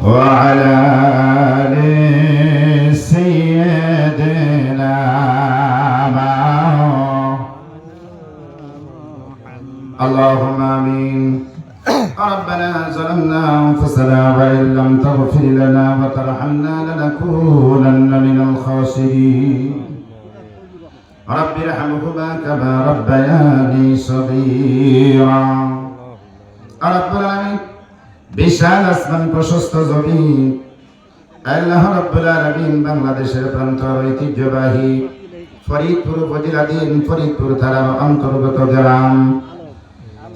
وعلى آل سيدنا اللهم آمين. ربنا ظلمنا أنفسنا وإن لم تغفر لنا وترحمنا لنكونن من الخاسرين. رب ارحمهما كما ربياني صغيرا. رب العالمين বিশাল আসমান প্রশস্ত জমিন আল্লাহ রাব্বুল আলামিন বাংলাদেশের প্রান্তর ঐতিহ্যবাহী ফরিদপুর উপজেলাধীন ফরিদপুর থানার অন্তর্গত গ্রাম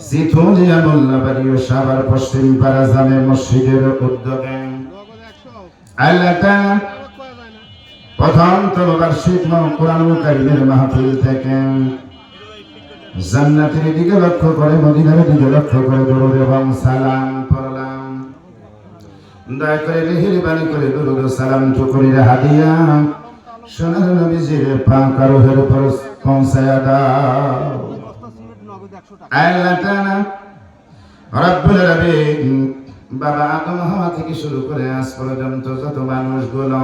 সিথুলিয়া মোল্লাবাড়ি ও সাভার পশ্চিম পাড়া জামে মসজিদের উদ্যোগে আল্লাহ তাআলা প্রথমতম বার্ষিক কোরআনুল কারীমের মাহফিল থেকে জান্নাতের দিকে লক্ষ্য করে মদিনার দিকে লক্ষ্য করে দরুদ এবং সালাম পড়লাম। দয়া করে মেহেরবানি করে দরুদ ও সালাম টুকুরির হাদিয়া সোনার নবীজির পাক রূহের উপর পৌঁছায়া দাও। আল্লাহ তাআলা রব্বুল আলামিন বাবা আদম হাওয়া থেকে শুরু করে আজ পর্যন্ত যত মানুষগুলো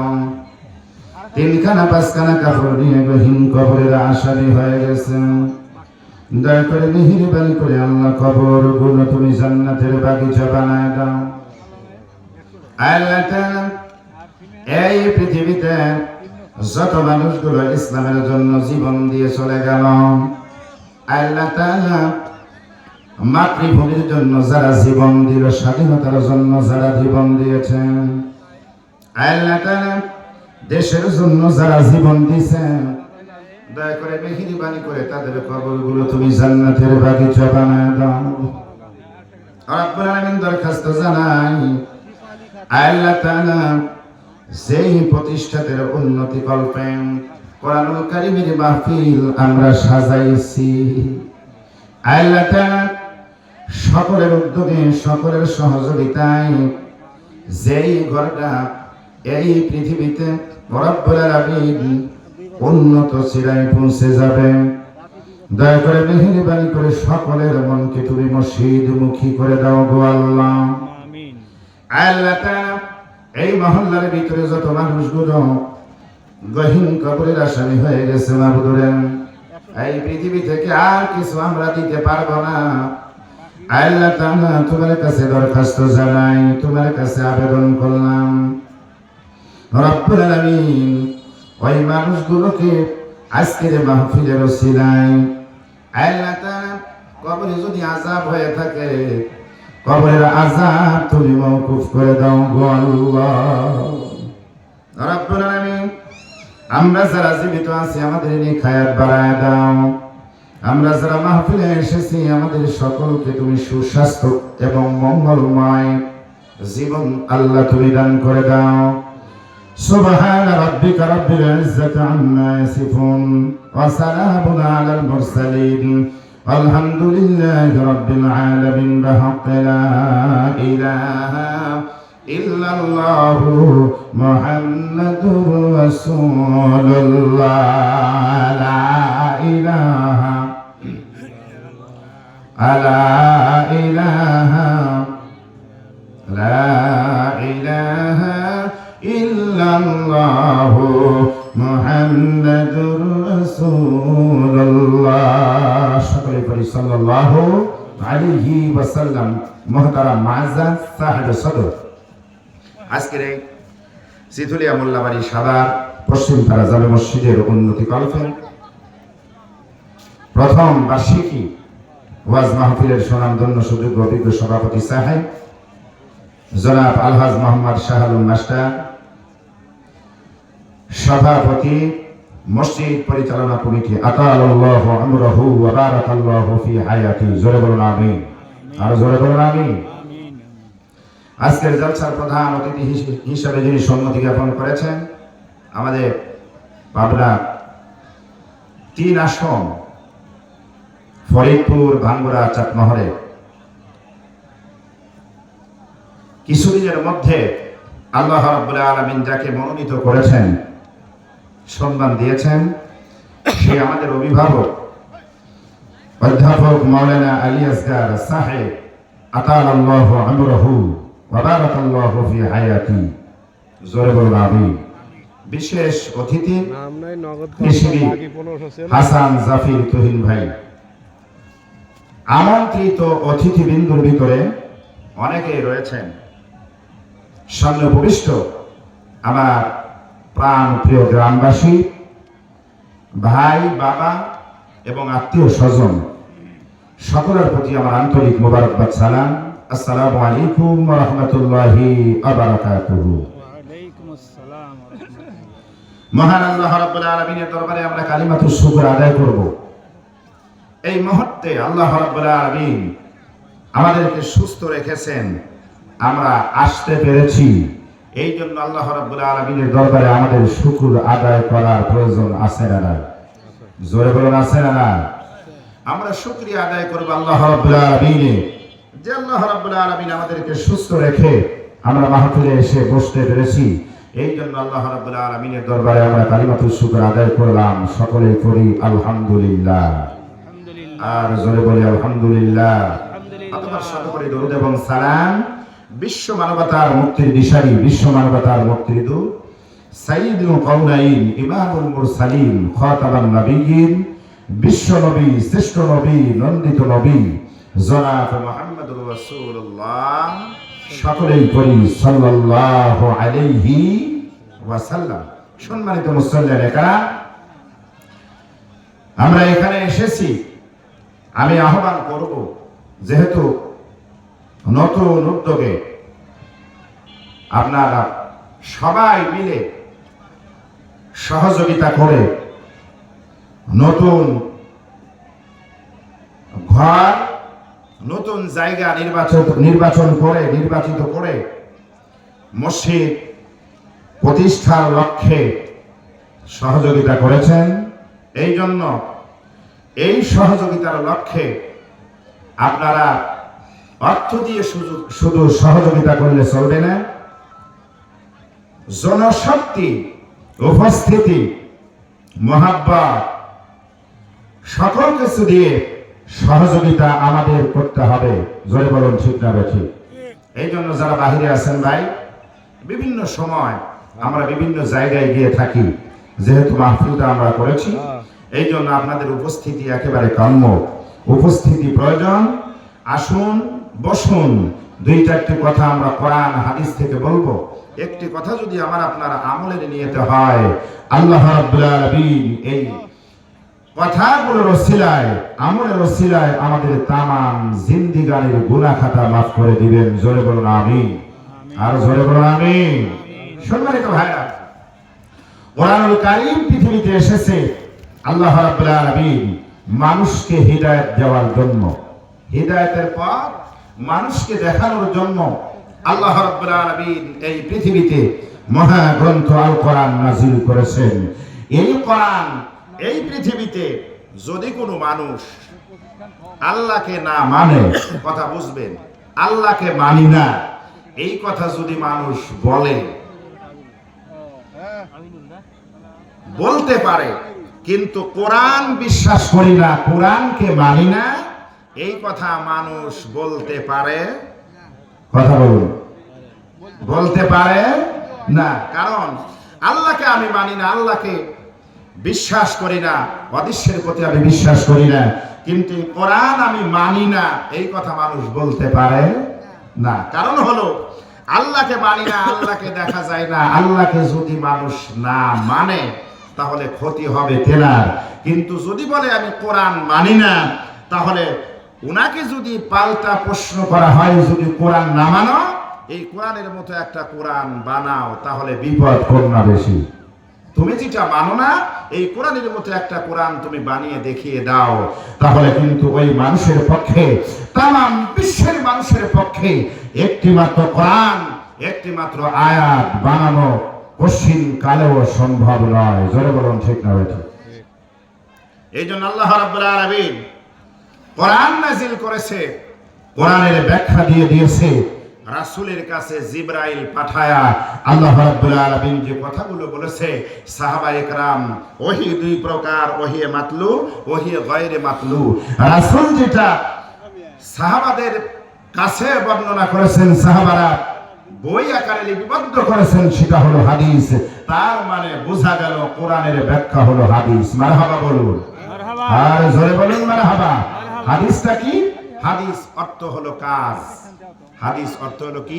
তিনখানা পাঁচখানা কাপড় নিয়ে গহীন কবরের আসামি হয়ে গেছে, দয়া করে মেহেরবানি করে আল্লাহ কবরগুলো তুমি জান্নাতের বাগিচা বানায় দাও। আল্লাহ তাআলা এই পৃথিবীতে যত মানুষগুলো ইসলামের জন্য জীবন দিয়ে চলে গেল, আল্লাহ তাআলা মাতৃভূমির জন্য যারা জীবন দিল, স্বাধীনতার জন্য যারা জীবন দিয়েছেন, আল্লাহ তাআলা দেশের জন্য যারা জীবন দিয়েছেন, দয়া করে মেহেরবানি করে তাদের কবরগুলো তুমি জান্নাতের বাগিচা বানায় দাও। রব্বুল আলামিন দরখাস্ত জানাই আল্লাহ তাআলা যেই প্রতিষ্ঠাতের উন্নতি কল্পে কোরআনুল কারীমের মাহফিল আমরা সাজাইছি, আল্লাহ তাআলা সকলের উদ্যোগে সকলের সহযোগিতায় যেই ঘরটা এই পৃথিবীতে রব্বুল আলামিন উন্নত শিরায় পৌঁছে যাবে, দয়া করে মেহেরবানি করে সকলের মনকে তুমি মসজিদমুখী করে দাও গো আল্লাহ। আল্লাহ তাআলা এই মহল্লার ভিতরে যত মানুষগুলো গহীন কবরের আসামি হয়ে গেছে, মাবুদুরে এই পৃথিবী থেকে আর কিছু আমরা দিতে পারবো না। আল্লাহ তাআলা তোমার কাছে দরখাস্ত জানাই, তোমার কাছে আবেদন করলাম, রব্বুল আলামিন ওই মানুষগুলোকে আজকের মাহফিলের ওসিলায় আল্লাহ তাআলা কবরে যদি আযাব হয়ে থাকে, কবরের আযাব তুমি মওকুফ করে দাও গো আল্লাহ। রব্বুল আলামিন আমরা যারা জীবিত আছি আমাদের নেক হায়াত বাড়ায় দাও, আমরা যারা মাহফিলে এসেছি আমাদের সকলকে তুমি সুস্বাস্থ্য এবং মঙ্গলময় জীবন আল্লাহ তুমি দান করে দাও। সুবহান রাব্বিকা রাব্বিল ইজ্জাতি আম্মা ইয়াসিফুন ওয়া সালামুন আলাল মুরসালিন আলহামদুলিল্লাহি রাব্বিল আলামিন বিহাক্কি লা ইলাহা ইল্লাল্লাহু মুহাম্মাদুর রাসূলুল্লাহ লা ইলাহা ইল্লাল্লাহু মুহাম্মাদুর রাসূলুল্লাহ। সকলে পড়ি সাল্লাল্লাহু আলাইহি ওয়াসাল্লাম। মুহতারাম মুআজ্জাজ সাহেব সদর, আজকের এই সিথুলিয়া মোল্লাবাড়ি সাভার পশ্চিম পাড়া জামে মসজিদের উন্নতি কল্পে প্রথম বার্ষিকী ওয়াজ মাহফিলের সুনামধন্য সুযোগ্য অভিজ্ঞ সভাপতি সাহেব জনাব আলহাজ মোহাম্মদ শাহ আলম মাস্টার, সভাপতি মসজিদ পরিচালনা কমিটি, আতালাল্লাহু আমরাহু ওয়া বারাকাল্লাহু ফি হায়াতি। জোরে বলুন আমিন, আর জোরে বলুন আমিন। আজকের জলসার প্রধান অতিথি হিসেবে যিনি সম্মতি জ্ঞাপন করেছেন আমাদের পাবনা 3 আসন ফরিদপুর, ভাঙ্গুড়া, চাটমোহরে কিছুদিনের মধ্যে আল্লাহ রাব্বুল আলামিন যাকে মনোনীত করেছেন, সম্মান দিয়েছেন, সে আমাদের অভিভাবক অধ্যাপক মাওলানা আলী আসগার সাহেব আতালাল্লাহু আমরাহু ওয়া বারাকাল্লাহু ফি হায়াতি। জোরে বলুন আমিন। বিশেষ অতিথি কৃষি হাসান জাফির তুহিন ভাই। আমন্ত্রিত অতিথিবৃন্দুর ভিতরে অনেকেই রয়েছেন। সামনে উপবিষ্ট আমার প্রাণ প্রিয় গ্রামবাসী, ভাই, বাবা এবং আত্মীয় স্বজন, সকলের প্রতি আমার আন্তরিক মোবারকবাদ সালাম। আসসালামু আলাইকুম ওয়া রাহমাতুল্লাহি ওয়া বারাকাতুহু। মহান আল্লাহ রাব্বুল আলামিনের দরবারে আমরা কালিমাতুশ শুকর আদায় করব। এই মুহূর্তে আল্লাহ রাব্বুল আলামিন আমাদেরকে সুস্থ রেখেছেন, আমরা আসতে পেরেছি। এই জন্য আল্লাহ রাব্বুল আলামিনের দরবারে আমাদের শুকর আদায় করার প্রয়োজন আছে না না? জোরে বলুন আছে না না? আমরা শুকরিয়া আদায় করব আল্লাহ রাব্বুল আলামিনের, যে আল্লাহ রাব্বুল আলামিন আমাদেরকে সুস্থ রেখে আমরা মাহফিলে এসে বসতে পেরেছি। এই জন্য আল্লাহ রাব্বুল আলামিনের দরবারে আমরা কালিমাতুশ শুকর আদায় করলাম। সকলেই করি আলহামদুলিল্লাহ। আর জোরে বলি আলহামদুলিল্লাহ। অতঃপর সাথে করে দরুদ এবং সালাম বিশ্ব মানবতার মুক্তির দিশারি, বিশ্ব মানবতার মুক্তির দূত, সাইয়্যিদুল কাউনাইন, ইমামুল মুরসালিন, খাতামান নবিয়্যিন, বিশ্ব নবী, শ্রেষ্ঠ নবী, নন্দিত নবী জনাব মুহাম্মদুর রাসূলুল্লাহ, সকলেই করি সাল্লাল্লাহু আলাইহি ওয়াসাল্লাম। সম্মানিত মুসল্লিরা, কারা আমরা এখানে এসেছি, আমি আহ্বান করব, যেহেতু নতুন উদ্যোগে আপনারা সবাই মিলে সহযোগিতা করে নতুন ঘর, নতুন জায়গা নির্বাচিত করে মসজিদ প্রতিষ্ঠার লক্ষ্যে সহযোগিতা করেছেন। এই জন্য এই সহযোগিতার লক্ষ্যে আপনারা অর্থ দিয়ে শুধু সহযোগিতা করলে চলবে না, জনশক্তি, উপস্থিতি, মহাব্বত, সকল কিছু দিয়ে সহযোগিতা আমাদের করতে হবে। জোরে বলুন ঠিক না বেঠিক? এই জন্য যারা বাহিরে আছেন ভাই, বিভিন্ন সময় আমরা বিভিন্ন জায়গায় গিয়ে থাকি, যেহেতু মাহফিলটা আমরা করেছি, এই জন্য আপনাদের উপস্থিতি একেবারে কাম্য, উপস্থিতি প্রয়োজন। আসুন, বসুন, দুই চারটি কথা আমরা কোরআন হাদিস থেকে বলবো। একটি কথা যদি আমার আপনার আমলের নিয়তে হয়, আল্লাহ রাব্বুল আলামিন এই কথাগুলোর ওসিলায়, আমলের ওসিলায় আমাদের তামাম জিন্দেগানির গুনাহ খাতা মাফ করে দিবেন। জোরে বলুন আমিন। আর জোরে বলুন আমিন। সম্মানিত ভাইরা, কোরআনুল কারীম পৃথিবীতে এসেছে আল্লাহ রাব্বুল আলামিন মানুষকে হিদায়াত দেওয়ার জন্য, হিদায়াতের পথ মানুষকে দেখানোর জন্য আল্লাহ রাব্বুল আলামিন এই পৃথিবীতে মহাগ্রন্থ আল কোরআন নাযিল করেছেন। এই কোরআন এই পৃথিবীতে যদি কোনো মানুষ আল্লাহকে না মানে, কথা বুঝবেন, আল্লাহকে মানি না, এই কথা যদি মানুষ বলতে পারে, কিন্তু কোরআন বিশ্বাস করি না, কোরআনকে মানি না, এই কথা মানুষ বলতে পারে? কথা বলুন, বলতে পারে না। কারণ আল্লাহকে আমি মানি না, আল্লাহকে বিশ্বাস করি না, অদৃশ্যের প্রতি আমি বিশ্বাস করি না, কিন্তু কোরআন আমি মানি না, এই কথা মানুষ বলতে পারে না। কারণ হলো আল্লাহকে মানি না, আল্লাহকে দেখা যায় না। আল্লাহকে যদি মানুষ না মানে তাহলে ক্ষতি হবে তেনার, কিন্তু যদি বলে আমি কোরআন মানি না, তাহলে উনাকে যদি পাল্টা প্রশ্ন করা হয়, যদি কোরআন না মানো, এই কোরআনের মতো একটা কোরআন বানাও, তাহলে বিপদ কোন না বেশি? তুমি যেটা মানো না, এই কোরআনের মতো একটা কোরআন তুমি বানিয়ে দেখিয়ে দাও, তাহলে কিন্তু ওই মানুষের পক্ষে, তামাম বিশ্বের মানুষের পক্ষে একটি মাত্র কোরআন, একটি মাত্র আয়াত বানানো কঠিন কালেও সম্ভব নয়। জোরে বলুন ঠিক না বেঠিক? এই জন্য আল্লাহ রাব্বুল আলামিন কোরআন নাযিল করেছে, কোরআনের ব্যাখ্যা দিয়ে দিয়েছে। রাসূলের কাছে জিবরাইল পাঠায়া আল্লাহ রাব্বুল আলামিন যে কথাগুলো বলেছে, সাহাবায়ে কেরাম, ওহী দুই প্রকার, ওহী মাতলু, ওহী গায়রে মাতলু। রাসূল যেটা সাহাবাদের কাছে বর্ণনা করেছেন, সাহাবারা বই আকারে লিপিবদ্ধ করেছেন সেটা হলো হাদিস। তার মানে বোঝা গেল কোরআনের ব্যাখ্যা হলো হাদিস। মারহাবা বলুন, আর জোরে বলুন মারহাবা। হাদিসটা কি? হাদিস অর্থ হলো কাজ। হাদিস অর্থ হলো কি?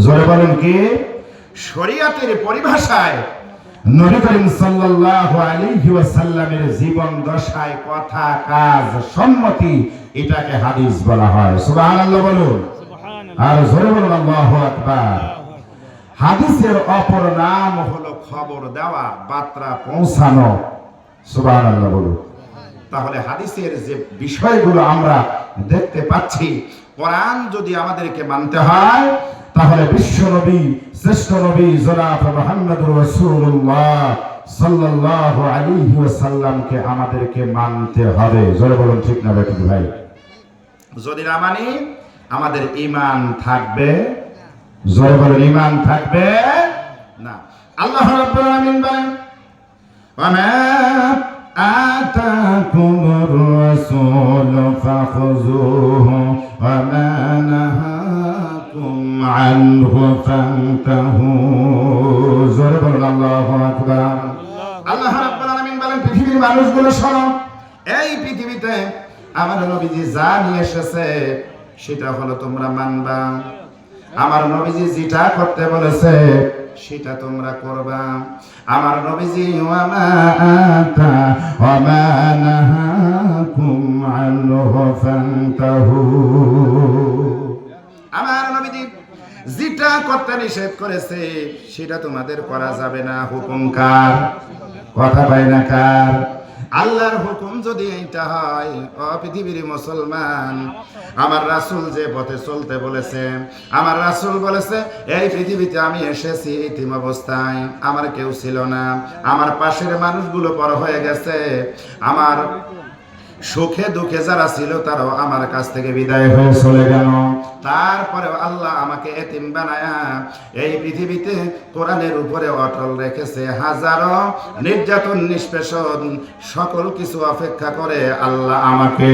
জোরে বলুন কি? শরীয়তের পরিভাষায় নবী করিম সাল্লাল্লাহু আলাইহি ওয়াসাল্লামের জীবন দশায় কথা কাজ সম্মতি, এটাকে হাদিস বলা হয়। সুবহানাল্লাহ বলুন, আর জোরে বলুন আল্লাহু আকবার। হাদিসের অপর নাম হলো খবর দেওয়া, বার্তা পৌঁছানো। সুবহানাল্লাহ বলুন। তাহলে হাদিসের যে বিষয়গুলো আমরা দেখতে পাচ্ছি, কোরআন যদি আমাদেরকে মানতে হয় তাহলে বিশ্ব নবী, শ্রেষ্ঠ নবী জনাব মুহাম্মদুর রাসূলুল্লাহ সাল্লাল্লাহু আলাইহি ওয়াসাল্লামকে আমাদেরকে মানতে হবে। জোরে বলুন ঠিক না বেঠিক ভাই? যদি না মানি আমাদের ঈমান থাকবে? জোরে বলুন ঈমান থাকবে না। আল্লাহ রাব্বুল আলামিন বলেন, ওয়া আতাকুমুর রাসূল ফাখুযুহু ওয়া মা নাহাকুম আনহু ফান্তাহু। জোরে বলুন আল্লাহু আকবার। আল্লাহ রাব্বুল আলামিন বলেন, পৃথিবীর মানুষগুলো শোনো, এই পৃথিবীতে আমার নবীজি যা নিয়ে এসেছে সেটা হলো তোমরা মানবা। আমার নবীজি যেটা করতে বলেছে সেটা তোমরা করবা। আমার নবীজি ওয়া মা আতা ওয়া মা নাহাকুম আনহু ফান্তাহু। আমার নবীজি যেটা করতে নিষেধ করেছে সেটা তোমাদের করা যাবে না। হুকুম কার? কথা পাই না কার? আল্লাহর হুকুম যদি এইটা হয়, ও পৃথিবীর মুসলমান, আমার রাসূল যে পথে চলতে বলেছে, আমার রাসূল বলেছে এই পৃথিবীতে আমি এসেছি এতিম অবস্থায়, আমার কেউ ছিল না, আমার পাশের মানুষগুলো বড় হয়ে গেছে, আমার সুখে দুঃখে যারা ছিল তারাও আমার কাছ থেকে বিদায় হয়ে চলে গেল। তারপরে আল্লাহ আমাকে এতিম বানায়া এই পৃথিবীতে কোরআনের উপরে অটল রেখেছে। হাজারো নির্যাতন নিষ্পেষণ সকল কিছু অপেক্ষা করে আল্লাহ আমাকে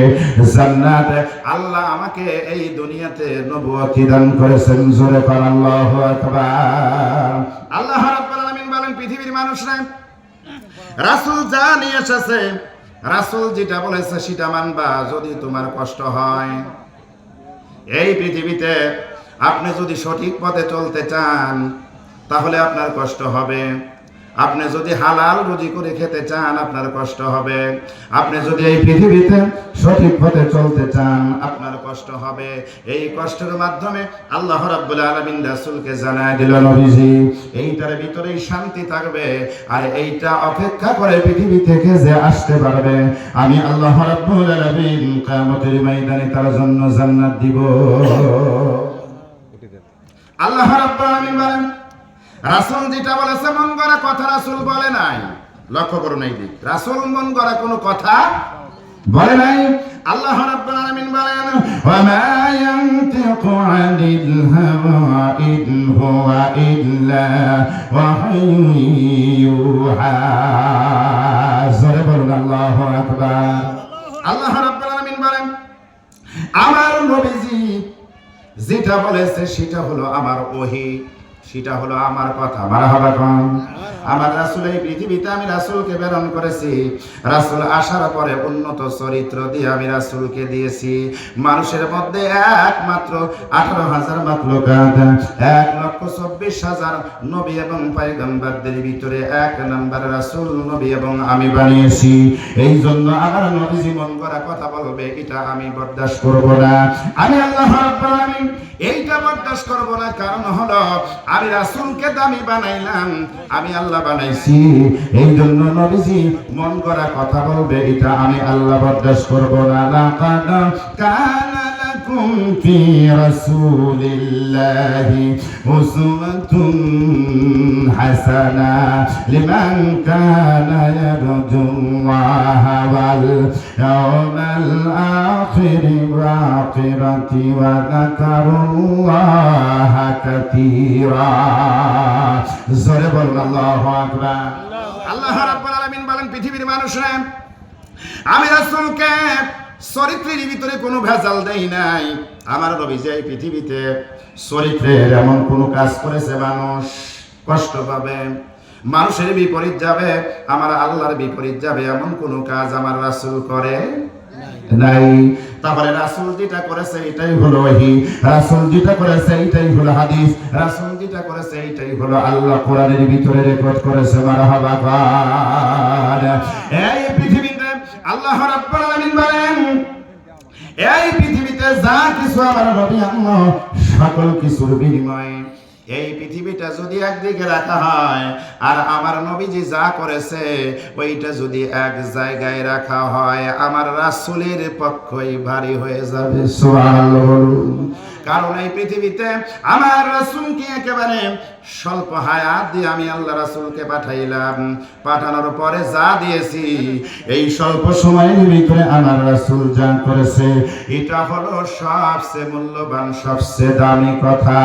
জান্নাতে, আল্লাহ আমাকে এই দুনিয়াতে নবুয়তি দান করেছেন। জোরে কর আল্লাহু আকবার। আল্লাহ রাব্বুল আলামিন বলেন, পৃথিবীর মানুষরা রাসূল যা নিয়ে এসেছে, রাসূল যেটা বলেছে সেটা মানবা। যদি তোমার কষ্ট হয়, এই পৃথিবীতে আপনি যদি সঠিক পথে চলতে চান তাহলে আপনার কষ্ট হবে। আপনি যদি হালাল রুজি করে খেতে চান আপনার কষ্ট হবে। আপনি যদি এই পৃথিবীতে সঠিক পথে চলতে চান আপনার কষ্ট হবে। এই কষ্টের মাধ্যমে আল্লাহ রাব্বুল আলামিন রাসূলকে জানায় দিল, নবীজি এইটার ভিতরেই শান্তি থাকবে, আর এইটা অপেক্ষা করে পৃথিবী থেকে যে আসতে পারবে আমি আল্লাহ রাব্বুল আলামিন কিয়ামতের ময়দানে তার জন্য জান্নাত দিব। আল্লাহ রাব্বুল আলামিন বলেন, রাসূল যেটা বলেছে মন গড়া কথা রাসূল বলে নাই। লক্ষ্য করুন এই দিক, রাসূল মন গড়া কোনো কথা বলে নাই। আল্লাহ রাব্বুল আলামিন বলেন, ওয়া মা ইয়ানতিকু আনিল হাওয়া ইন হুয়া ইল্লা ওয়াহয়ুন ইউহা। জোরে বলুন আল্লাহু আকবার। আল্লাহ রাব্বুল আলামিন বলেন, আমার নবীজি যেটা বলেছে সেটা হলো আমার ওহী, সেটা হলো আমার কথা। মারহাবা কোন? আমার রাসূল এই পৃথিবীতে আমি রাসূলকে প্রেরণ করেছি। রাসূল আসার পরে উন্নত চরিত্র দিয়ে আমি রাসূলকে দিয়েছি। মানুষের মধ্যে একমাত্র 18,000 মাখলুকাত, 1,24,000 নবী এবং পয়গম্বরদের ভিতরে এক নাম্বার রাসূল নবী এবং আমি বানিয়েছি। এই জন্য আমার নবী জীবন করা কথা বলবে এটা আমি বরদাস্ত করব না। আমি আল্লাহ রাব্বুল আলামিন এইটা বরদাস্ত করব না। কারণ হলো আমি রাসূলকে দামি বানাইলাম, আমি আল্লাহ বানাইছি। এই জন্য নবীজি মন করা কথা বলবে এটা আমি আল্লাহ বরদাস্ত করব না। লাকাদ কানা লাকুম ফি রাসূলিল্লাহি উসওয়াতুন হাসানা লিমান কানা ইয়ারজুল্লাহা ওয়াল ইয়াওমাল আখির ওয়া আখিরাতি ওয়া যাকারুল্লাহা কাসীরা। জোরে বলুন আল্লাহু আকবার। আল্লাহ রাব্বুল আলামিন বলেন, পৃথিবীর মানুষরা আমি রাসূলকে চরিত্রের ভিতরে কোনো ভেজাল দেই নাই। আমার নবী যে পৃথিবীতে চরিত্রের এমন কোনো কাজ করেছে মানুষ কষ্ট পাবে, মানুষের বিপরীত যাবে, আমার আল্লাহর বিপরীত যাবে, এমন কোনো কাজ আমার রাসূল করে নাই। তাহলে রাসূল যেটা করেছে এটাই হলো ওহী, রাসূল যেটা করেছে এটাই হলো হাদিস, রাসূল যেটা করেছে এটাই হলো আল্লাহ কোরআনের ভিতরে রেকর্ড করেছে। মারহাবা গান। এই পৃথিবীতে আল্লাহ রাব্বুল আলামিন বলেন, এই পৃথিবীতে যা কিছু আমার নবী আল্লাহ সকল কিছুর বিনিময়ে এই পৃথিবীটা যদি একদিকে রাখা হয় আর আমার নবীজি যা করেছে ওইটা যদি এক জায়গায় রাখা হয়, আমার রাসূলের পক্ষই ভারী হয়ে যাবে। সুবহানাল্লাহ। কারণ এই পৃথিবীতে আমার রাসূলকে একেবারে স্বল্প হায়াত দিয়ে আমি আল্লাহ রাসূলকে পাঠাইলাম। পাঠানোর পরে যা দিয়েছি এই স্বল্প সময়ের ভিতরে আমার রাসূল যা করেছে এটা হলো সবচেয়ে মূল্যবান, সবচেয়ে দামি কথা।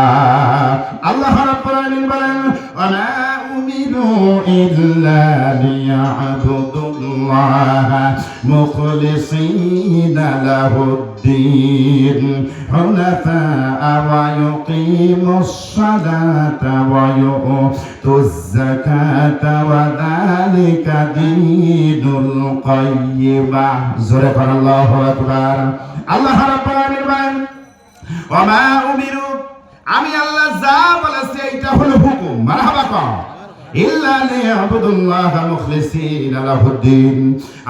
আল্লাহ রাব্বুল আলামিন বলেন, ওয়া উমিরু ইল্লা লিয়া'বুদুল্লাহা মুখলিসিনা লাহুদ-দ্বীন হুনাফা ওয়া ইউকিমুস সালাতা ওয়া ইউতুজ যাকাতা ওয়া যালিকা দীনুল কাইয়্যিমাহ। জোরে বলেন আল্লাহু আকবার। আল্লাহ রাব্বুল আলামিন বলেন, ওয়া মা উমিরু, আমি আল্লাহ যা বলেছি এটা হলো হুকুম। মারহাবা কও। ইল্লা লিয়া'বুদুল্লাহা মুখলিসিনা লাহুদ-দ্বীন,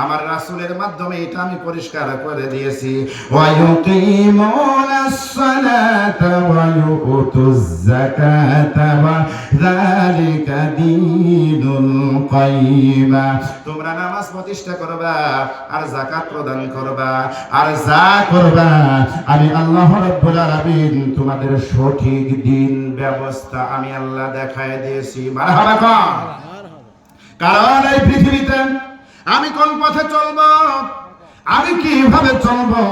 আমার রাসূলের মাধ্যমে এটা আমি পরিষ্কার করে দিয়েছি। ওয়া ইউকিমুনাস সালাতা ওয়া ইউতুজ যাকাতা ওয়া যালিকা দীনুল কাইয়্যিমা, তোমরা নামাজ প্রতিষ্ঠা করবা আর যাকাত প্রদান করবা, আর যা করবা আমি আল্লাহ রাব্বুল আলামিন তোমাদের সঠিক দিন ব্যবস্থা আমি আল্লাহ দেখায় দিয়েছি। মারহাবা। কারণ এই পৃথিবীতে আমি কোন পথে চলবো, আমি কিভাবে চলবো,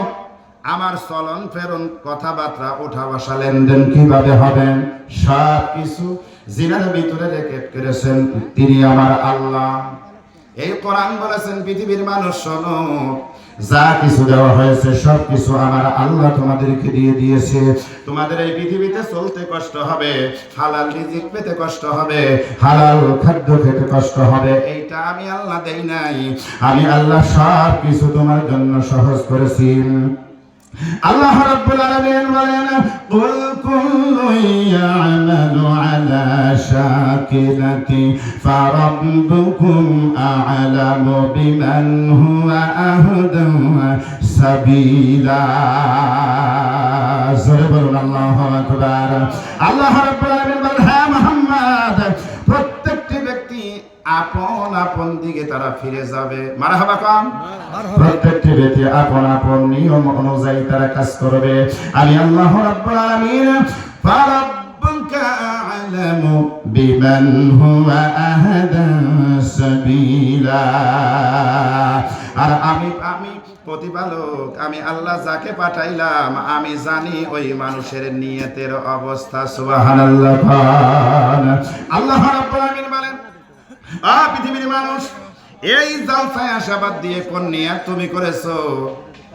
আমার চলন ফেরন কথাবার্তা ওঠা বসা লেনদেন কিভাবে হবে, সব কিছু জিনার ভিতরে রেকর্ড করেছেন তিনি আমার আল্লাহ। এই কোরআন বলেছেন, পৃথিবীর মানুষ শোনো, যা কিছু দেওয়া হয়েছে সব কিছু আমার আল্লাহ তোমাদেরকে দিয়ে দিয়েছে। তোমাদের এই পৃথিবীতে চলতে কষ্ট হবে, হালাল রিজিক পেতে কষ্ট হবে, হালাল খাদ্য খেতে কষ্ট হবে, এইটা আমি আল্লাহ দেই নাই, আমি আল্লাহ সব কিছু তোমার জন্য সহজ করেছি। আল্লাহ রাব্বুল আলামিন বলেন, কুল কুল্লুন ইয়া'মালু আলা শাকিলাতি ফারাব্বুকুম আ'লামু বিমান হুয়া আহদা সাবিলা। জোরে বলুন আল্লাহু আকবার। আল্লাহ রাব্বুল আলামিন বলেন, হ্যাঁ মুহাম্মদ, প্রত্যেকটি ব্যক্তি আপন আপন দিকে তারা ফিরে যাবে। মারহাবা কাম। প্রত্যেকটি ব্যক্তি আপন আপন নিয়ম অনুযায়ী তারা কাজ করবে। আমি আল্লাহ রাব্বুল আলামিন ফারাব্বুকা আ'লামু বিমান হুয়া আহদা সাবিলা, আর আমি প্রতিপালক, আমি আল্লাহ যাকে পাঠাইলাম আমি জানি ওই মানুষের নিয়তের অবস্থা। সুবহানাল্লাহ। আল্লাহ রাব্বুল আলামিন বলেন, পৃথিবীর মানুষ, এই জালসায় আশাবাদ দিয়ে কোন নিয়ত তুমি করেছো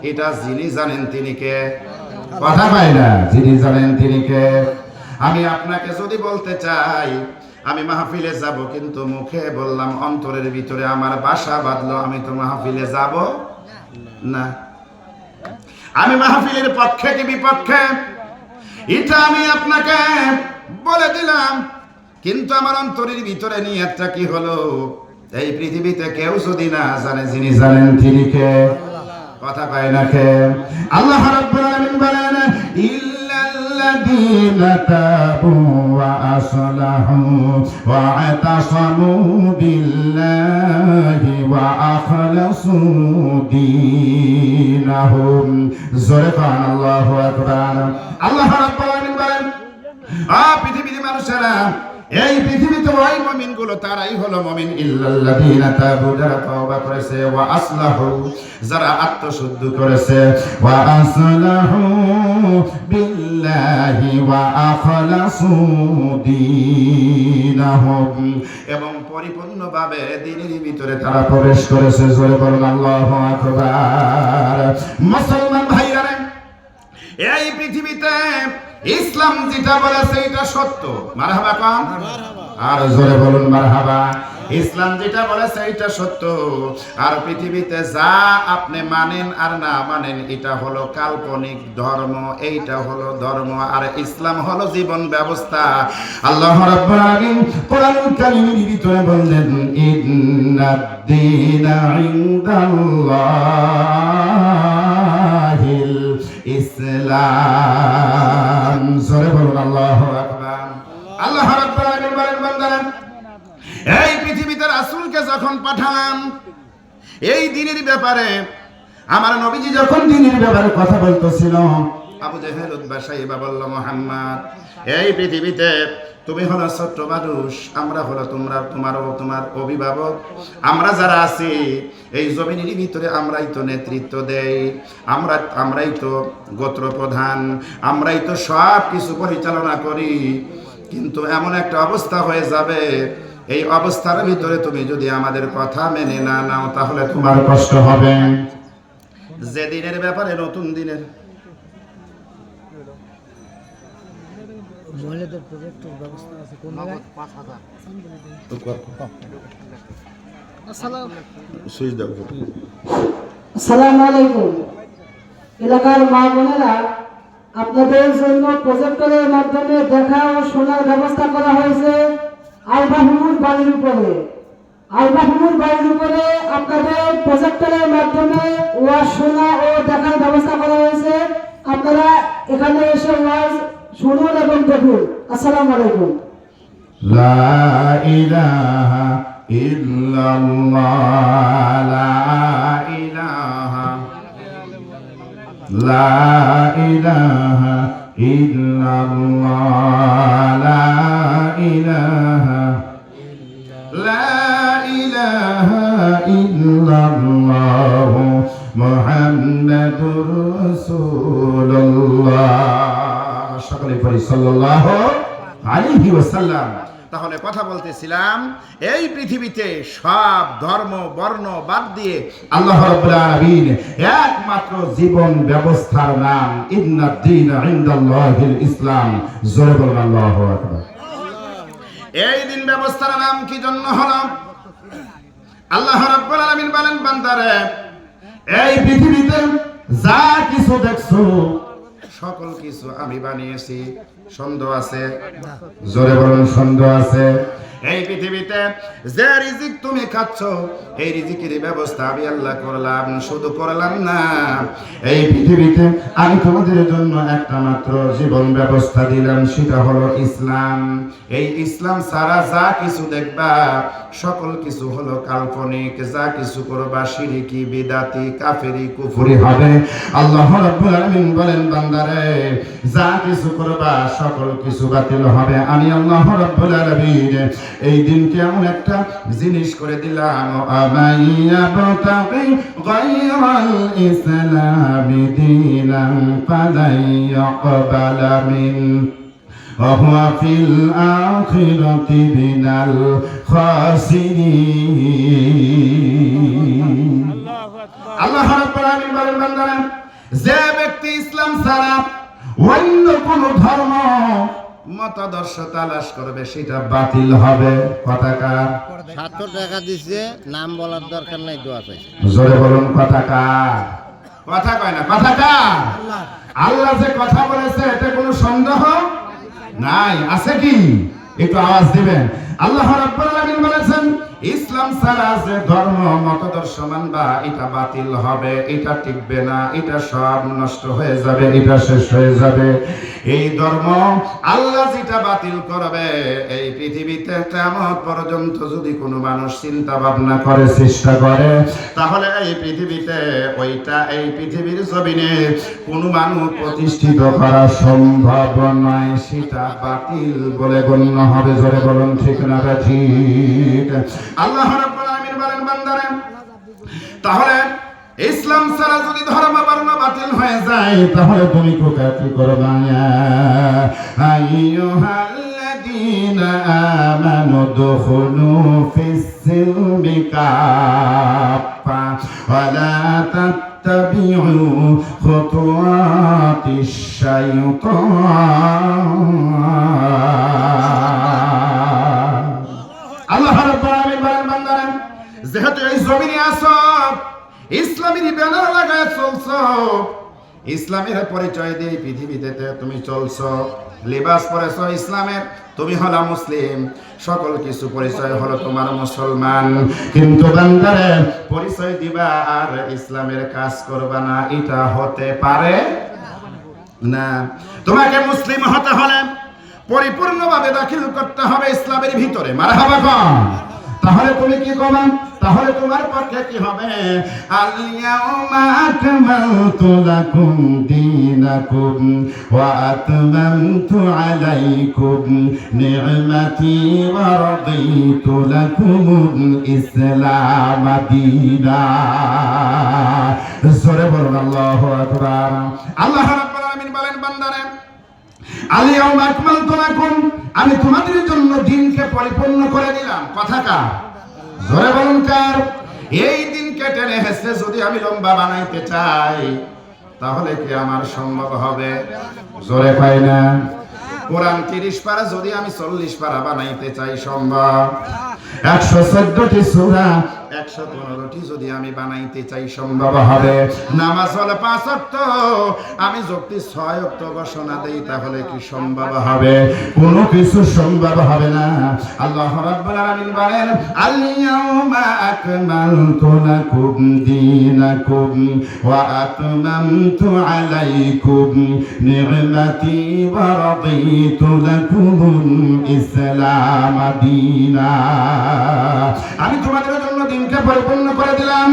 এটা যিনি জানেন তিনি কে। কথা পাই না, যিনি জানেন তিনি কে। আমি আপনাকে যদি বলতে চাই আমি মাহফিলে যাব, কিন্তু মুখে বললাম অন্তরের ভিতরে আমার বাসা বাঁধলো, আমি তো মাহফিলে যাব না। আমি মাহফিলের পক্ষে কি বিপক্ষে এটা আমি আপনাকে বলে দিলাম, কিন্তু আমার অন্তরের ভিতরে নিয়তটা কি হলো এই পৃথিবীতে কেউ যদি না জানে, যিনি জানেন তিনি কে। কথা কয় না কে। আল্লাহ রাব্বুল আলামিন বলেন, ইল্লাল্লাযীনা তাবু ওয়া আসলাহু ওয়া আতাসামু বিল্লাহি ওয়া আখলাসু দীনাহুম। জোরে বলুন আল্লাহু আকবার। আল্লাহ রাব্বুল আলামিন বলেন, পৃথিবীর মানুষেরা, এই পৃথিবীতে ওই মুমিনগুলো তারাই হলো মুমিন, ইল্লাল্লাযীনা তাবু, যারা তওবা করেছে, ওয়া আসলাহু, যারা আত্মশুদ্ধ করেছে, ওয়া আসলাহু বিল্লাহি ওয়া আখলাসু দীনাহুম, এবং পরিপূর্ণভাবে দ্বীনের ভিতরে তারা প্রবেশ করেছে। জোরে বলুন আল্লাহু আকবার। মুসলমান ভাইরা, এই পৃথিবীতে ইসলাম যেটা বলেছে এটা সত্য। মারহাবা কাম, আর জোরে বলুন মারহাবা। ইসলাম যেটা বলেছে এটা সত্য, আর পৃথিবীতে যা আপনি মানেন আর না মানেন এটা হলো কাল্পনিক ধর্ম, এইটা হলো ধর্ম, আর ইসলাম হলো জীবন ব্যবস্থা। আল্লাহ রাব্বুল আলামিন কোরআনুল কারীমের ভিতরে বললেন, ইন্নাদ-দীনা ইনদাল্লাহিল ইসলাম। জোরে বলুন আল্লাহু আকবার। আল্লাহ রাব্বুল আলামিন বলেন, বান্দারা, এই পৃথিবীতে রাসূলকে যখন পাঠালাম এই দ্বীনের ব্যাপারে, আমার নবীজি যখন দ্বীনের ব্যাপারে কথা বলতেছিল, আবু জেহেল উতবা সাইবা বলল, মুহাম্মদ, এই পৃথিবীতে তুমি হলো ছোট্ট মানুষ, আমরা হলো তোমার অভিভাবক, আমরা যারা আছি এই জমিনের ভিতরে আমরাই তো নেতৃত্ব দেই, আমরাই তো গোত্র প্রধান, আমরাই তো সব কিছু পরিচালনা করি। কিন্তু এমন একটা অবস্থা হয়ে যাবে, এই অবস্থার ভিতরে তুমি যদি আমাদের কথা মেনে না নাও তাহলে তোমার কষ্ট হবে। যে দিনের ব্যাপারে, নতুন দিনের মহিলাদের প্রজেক্টের ব্যবস্থা আছে কোন জায়গায়? 5000। আসসালামু আলাইকুম। এলাকার মা বোনেরা, আপনাদের জন্য প্রজেক্টরের মাধ্যমে দেখা ও শোনার ব্যবস্থা করা হয়েছে আলবাহুর বাড়ির উপরে। আলবাহুর বাড়ির উপরে আপনাদের প্রজেক্টরের মাধ্যমে ওয়াজ শোনা ও দেখার ব্যবস্থা করা হয়েছে। আপনারা এখানে এসে ওয়াজ শুনুন এবং দেখুন। আসসালামু আলাইকুম। লা ইলাহা ইল্লাল্লাহ, লা ইলাহা, লা ইলাহা ইল্লাল্লাহ, লা ইলাহা, লা ইলাহা ইল্লাল্লাহ মুহাম্মাদুর রাসূলুল্লাহ। সকলে পড়ি সাল্লাল্লাহু আলাইহি ওয়াসাল্লাম। তাহলে কথা বলতেছিলাম, এই পৃথিবীতে সব ধর্ম বর্ণ বাদ দিয়ে আল্লাহ রাব্বুল আলামিন একমাত্র জীবন ব্যবস্থার নাম ইন্নাদ-দীনা ইনদাল্লাহিল ইসলাম। জোরে বলুন আল্লাহু আকবার। এই দিন ব্যবস্থার নাম কি জন্য হলো? আল্লাহ রাব্বুল আলামিন বলেন, বান্দারে, এই পৃথিবীতে যা কিছু দেখছো সকল কিছু আমি বানিয়েছি। সন্দেহ আছে? জোরে বলুন, সন্দেহ আছে? এই পৃথিবীতে যে রিজিক তুমি খাচ্ছ এই রিজিকের ব্যবস্থা আমি আল্লাহ করলাম। শুধু করলাম না, এই পৃথিবীতে আমি তোমাদের জন্য একটা মাত্র জীবন ব্যবস্থা দিলাম, সেটা হলো ইসলাম। এই ইসলাম ছাড়া যা কিছু দেখবা সকল কিছু হলো কাল্পনিক। যা কিছু করবা শিরকি, বিদাতি, কাফেরি, কুফরি হবে। আল্লাহ রাব্বুল আলামিন বলেন, বান্দারে, যা কিছু করবা সকল কিছু বাতিল হবে। আমি আল্লাহ রাব্বুল আলামিন এই দিনকে এমন একটা জিনিস করে দিলাম, আমাইয়াবতাগি গায়রাল ইসলামি দীনান ফালাই ইয়াকবালা মিন ওয়া হুয়া ফিল আখিরাতি মিনাল খাসিরিন। আল্লাহ রাব্বুল আলামিন বলেন, বান্দারা, যে ব্যক্তি ইসলাম ছাড়া অন্য কোন ধর্ম মতাদর্শ তালাশ করবে সেটা বাতিল হবে। কথাকার ৭০ টাকা দিচ্ছে, নাম বলার দরকার নাই, দোয়া চাইছে। জোরে বলুন, কথাকার? কথা কয় না, কথাকার? আল্লাহ যে কথা বলেছে এতে কোনো সন্দেহ নাই। আছে কি? একটু আওয়াজ দিবেন। আল্লাহ রাব্বুল আলামিন বলেছেন, ইসলাম ছাড়া যে ধর্ম মতাদর্শ মানবা এটা বাতিল হবে, এটা টিকবে না, এটা সব নষ্ট হয়ে যাবে, এটা শেষ হয়ে যাবে। এই ধর্ম আল্লাহ যেটা বাতিল করবে এই পৃথিবীতে কিয়ামত পর্যন্ত যদি কোনো মানুষ চিন্তা ভাবনা করে, চেষ্টা করে, তাহলে এই পৃথিবীতে ওইটা এই পৃথিবীর জমিনে কোনো মানুষ প্রতিষ্ঠিত করা সম্ভব নয়, সেটা বাতিল বলে গণ্য হবে। জোরে বলুন, ঠিক না ঠিক? আল্লাহ রাব্বুল আলামিন বলেন, বান্দারা, তাহলে ইসলাম ছাড়া যদি ধর্ম বর্ণ বাতিল হয়ে যায় তাহলে তুমি কোথায় কি করবা? আইয়ুহাল্লাযীনা আমানু দুখুলু ফিস-সিলমি কাফা ওয়া লা তাত্তাবিউ খুতুওয়াতিশ শাইতান। আল্লাহ রাব্বুল আলামিন বলেন, বান্দারা যেহেতু এই জমিনে আছো, ইসলামের ব্যানার লাগায় চলছো, ইসলামের পরিচয় দিয়ে পৃথিবীতে তুমি চলছো, লিবাস পরেছো ইসলামের, তুমি হলো মুসলিম, সকল কিছু পরিচয় হলো তোমার মুসলমান। কিন্তু বান্দারে পরিচয় দিবা আর ইসলামের কাজ করবা না, এটা হতে পারে না। তোমাকে মুসলিম হতে হলে পরিপূর্ণভাবে দাখিল করতে হবে ইসলামের ভিতরে। মারহাবা কম। তাহলে তুমি কি করবে? তাহলে তোমার পক্ষে কি হবে? আল-ইয়াউমা আকমালতু লাকুম দীনাকুম ওয়া আতমামতু আলাইকুম নি'মাতি ওয়া রাদিতু লাকুমুল ইসলাম দীনা। জোরে বলুন আল্লাহু আকবার। আল্লাহ রাব্বুল আলামিন বলেন, বান্দারে আল-ইয়াউমা আকমালতু লাকুম, আমি তোমাদের জন্য দিনকে পরিপূর্ণ করে দিলাম। কথা কার? জোরে বলুন কার? এই দিনকে টেনে হেসে যদি আমি লম্বা বানাইতে চাই তাহলে কি আমার সম্ভব হবে? জোরে পাই না। কোরআন 30 পারা যদি আমি 40 পারা বানাইতে চাই সম্ভব? 114টি সূরা 115টি যদি আমি বানাইতে চাই সম্ভব হবে? নামাজ হলো 5 ওয়াক্ত, আমি যদি 6 ওয়াক্ত ঘোষণা দেই তাহলে কি সম্ভব হবে? কোনো কিছু সম্ভব হবে না। আল্লাহ রাব্বুল আলামিন বলেন, আল-ইয়াউমা আকমালতু লাকুম দীনাকুম ওয়া আতমামতু আলাইকুম নি'মাতি ওয়া রাদিতু লাকুমুল ইসলাম দীনা। আমি তোমাদের জন্য দিনকে পরিপূর্ণ করে দিলাম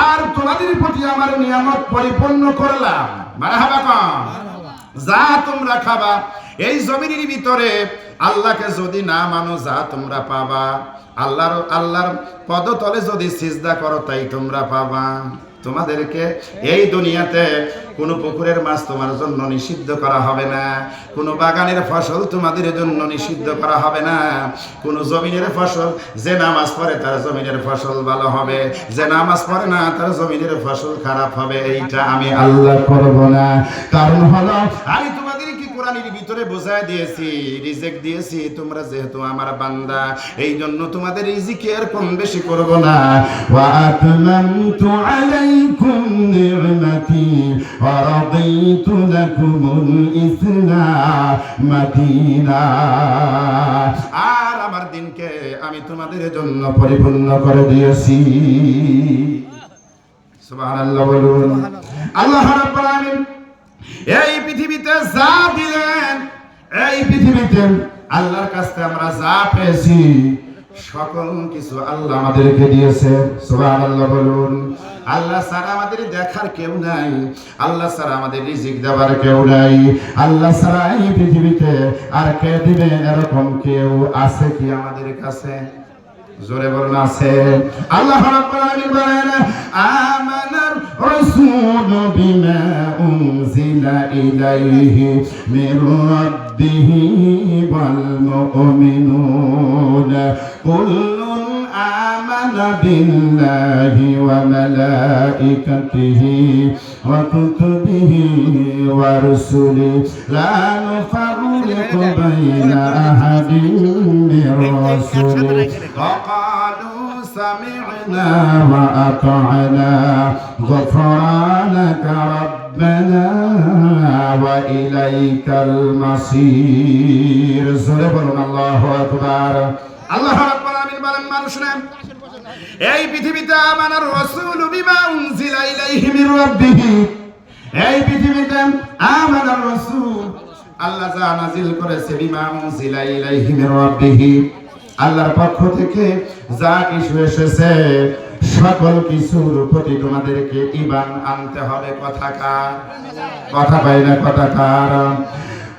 আর তোমাদের প্রতি আমার নিয়ামত পরিপূর্ণ করলাম। মারহাবা কম। যা তোমরা খাবা এই জমিনের ভিতরে আল্লাহকে যদি না মানো যা তোমরা পাবা, আল্লাহর পদতলে যদি সিজদা করো তাই তোমরা পাবা। তোমাদেরকে এই দুনিয়াতে কোন পুকুরের মাছ তোমার জন্য নিষিদ্ধ করা হবে না, কোন বাগানের ফসল তোমাদের জন্য নিষিদ্ধ করা হবে না, কোন জমিনের ফসল, যে নামাজ পড়ে তার জমিনের ফসল ভালো হবে, যে নামাজ পড়ে না তার জমিনের ফসল খারাপ হবে। এইটা আমি আল্লাহ করব না। কারণ হলো আমি তোমাদের কি কোরআনের ভিতরে বোঝায় দিয়েছি, রিজিক দিয়েছি, তোমরা যেহেতু আমার বান্দা এই জন্য তোমাদের রিজিকে আর কম বেশি করব না। ওয়া আতমামতু আলাইকুম নি'মাতি ওয়া রাদিতু লাকুমুল ইসলাম দীনা। আর আমার দিনকে আমি তোমাদের জন্য পরিপূর্ণ করে দিয়েছি। সুবহানাল্লাহ বলুন। আল্লাহ রাব্বুল আলামিন এই পৃথিবীতে যা দিলেন, এই পৃথিবীতে আল্লাহর কাছে আমরা যা পেয়েছি সকল কিছু আল্লাহ আমাদেরকে দিয়েছে। সুবহানাল্লাহ বলুন। আল্লাহ ছাড়া আমাদের দেখার কেউ নাই, আল্লাহ ছাড়া আমাদের রিজিক দেওয়ার কেউ নাই, আল্লাহ ছাড়া এই পৃথিবীতে আর কে দিবে এরকম কেউ আছে কি আমাদের কাছে? জোরে বলুন আছে। আল্লাহ রাব্বুল আলামিন বলেন, আমানার রাসূলু বিমা উনজিলা ইলাইহি মির রাব্বিহি ওয়াল মুমিনুন কুল্লুন আমানা বিল্লাহি ওয়া মালাইকাতিহি ওয়া কুতুবিহি ওয়া রুসুলিহি লা নুফাররিকু বাইনা আহাদিন মির রাসূলিহি وقالوا سمعنا وأطعنا غفرانك ربنا وإليك المصير। জোরে বলুন আল্লাহু আকবার। আল্লাহ রাব্বুল আলামিন বলেন, মানুষরা এই পৃথিবীতে আমানার রাসূল বিমা উনজিলা ইলাইহি মির রাব্বিহি, এই পৃথিবীতে আমানার রাসূল আল্লাহ যা নাযিল করেছে বিমা উনজিলা ইলাইহি মির রাব্বিহি, আল্লাহর পক্ষ থেকে যা কিছু এসেছে সকল কিছুর প্রতি তোমাদেরকে ঈমান আনতে হবে। কথা কার? কথা পাই না। কথা কার?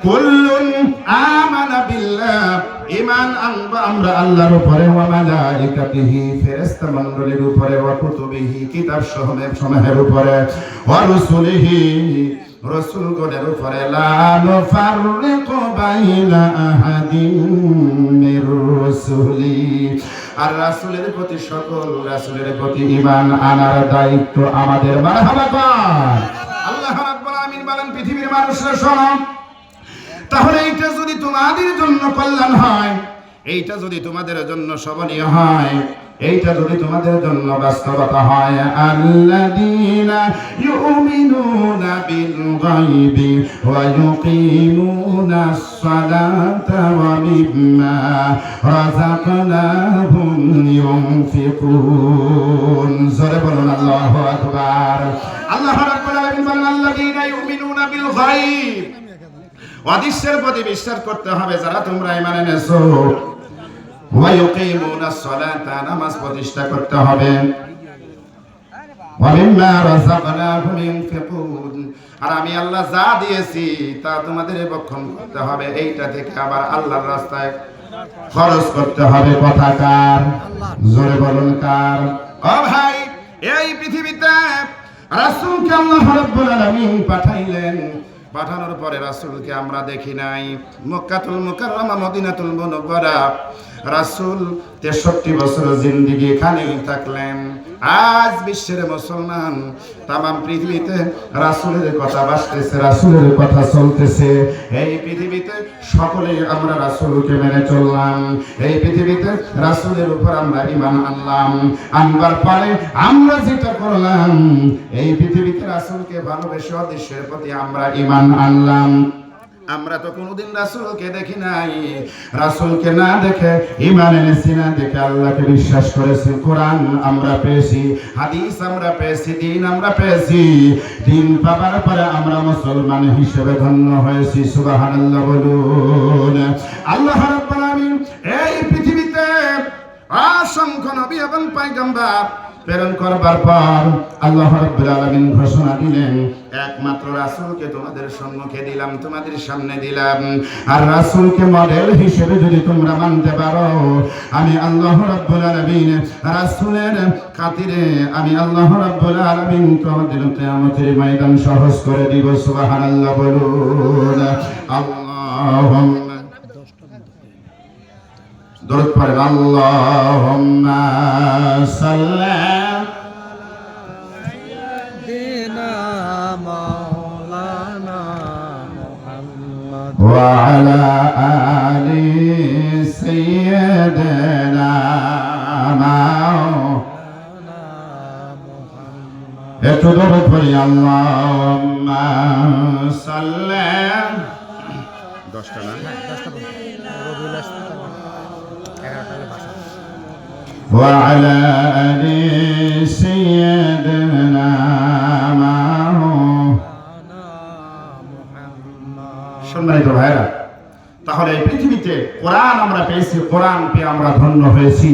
কুল্লুন আমানা বিল্লাহ ঈমান আনবো আমরা আল্লাহর উপরে, ওয়া মালাইকাতিহি ফেরেশতা মণ্ডলীর উপরে, ওয়া কুতুবিহি কিতাব সমূহের উপরে, ওয়া রুসুলিহি রাসূলগণের উপরে, লা নুফাররিকু বাইনা আহাদিন মির রাসূলি। আর রাসূলের প্রতি সকল রাসূলের প্রতি ঈমান আনার দায়িত্ব আমাদের। মারহাবা কর। আল্লাহ রাব্বুল আলামিন বলেন, পৃথিবীর মানুষরা শোনো, তাহলে এইটা যদি তোমাদের জন্য কল্যাণ হয়, এইটা যদি তোমাদের জন্য শোভনীয় হয়, এইটা যদি তোমাদের জন্য বাস্তবতা হয়, আল্লাযীনা ইউমিনুনা বিল গায়বি ওয়া ইউকিমুনাস সালাতা ওয়া মিম্মা রাযাকনাহুম ইউনফিকুন। জোরে বলুন আল্লাহু আকবার। আল্লাহ রাব্বুল আলামিন বলেন, আল্লাযীনা ইউমিনুনা বিল গায়ব, অদৃশ্যের প্রতি বিশ্বাস করতে হবে যারা তোমরা ঈমান এনেছো। ওয়া ইউকিমুনাস সালাতা, নামাজ প্রতিষ্ঠা করতে হবে। ওয়া মিম্মা রাযাকনাহুম ইউনফিকুন, আর আমি আল্লাহ যা দিয়েছি তা তোমাদের ভক্ষণ করতে হবে, এইটা থেকে আবার আল্লাহর রাস্তায় খরচ করতে হবে। কথা কার? জোরে বলুন কার? ও ভাই, এই পৃথিবীতে রাসূলকে আল্লাহ রাব্বুল আলামিন পাঠাইলেন। পাঠানোর পরে রাসূলকে আমরা দেখি নাই। মক্কাতুল মুকাররমা, মদিনাতুল মুনাওয়ারা, রাসূল 63 বছর জিন্দেগি এখানেই থাকলেন। আজ বিশ্বের মুসলমান তামাম পৃথিবীতে রাসূলের কথা বাসতেছে, রাসূলের কথা চলতেছে। এই পৃথিবীতে সকলেই আমরা রাসূলকে মেনে চললাম। এই পৃথিবীতে রাসূলের উপর আমরা ঈমান আনলাম। আনবার পরে আমরা যেটা করলাম, এই পৃথিবীতে রাসূলকে ভালোবেসে অদৃশ্যের প্রতি আমরা ঈমান আনলাম। আমরা তো কোনোদিন রাসূলকে দেখি নাই। রাসূলকে না দেখে ঈমান এনেছি, না দেখে আল্লাহকে বিশ্বাস করেছি। কোরআন আমরা পেয়েছি, হাদিস আমরা পেয়েছি, দ্বীন আমরা পেয়েছি। দ্বীন পাবার পরে আমরা মুসলমান হিসেবে ধন্য হয়েছি। সুবহানাল্লাহ বলুন। আল্লাহ রাব্বুল আলামিন এই পৃথিবীতে অসংখ্য নবী এবং পয়গম্বর প্রেরণ করবার পর আল্লাহ রাব্বুল আলামিন ঘোষণা দিলেন, একমাত্র রাসূলকে তোমাদের সম্মুখে দিলাম, তোমাদের সামনে দিলাম। আর রাসূলকে মডেল হিসেবে যদি তোমরা মানতে পারো, আমি আল্লাহ রাব্বুল আলামিন রাসূলের খাতিরে আমি আল্লাহ রাব্বুল আলামিন তোমাদের কিয়ামতের ময়দান সহজ করে দিব। সুবহানাল্লাহ বলুন। আল্লাহুম্মা দরুদ পড়েন। আল্লাহুম্মা সাল্লি দিনা মাওলানা মুহাম্মদ ওয়া আলা আলি সাইয়্যিদিনা মাওলানা মুহাম্মদ। একটু দরুদ পড়ি। আল্লাহুম্মা সাল্লি 10টা না, 10টা রবিউল আসতে 11টা ভাষা। وعلى آل سيدنا সম্মানিত ভাইরা, তাহলে এই পৃথিবীতে কোরআন আমরা পেয়েছি, কোরআন পেয়ে আমরা ধন্য হয়েছি।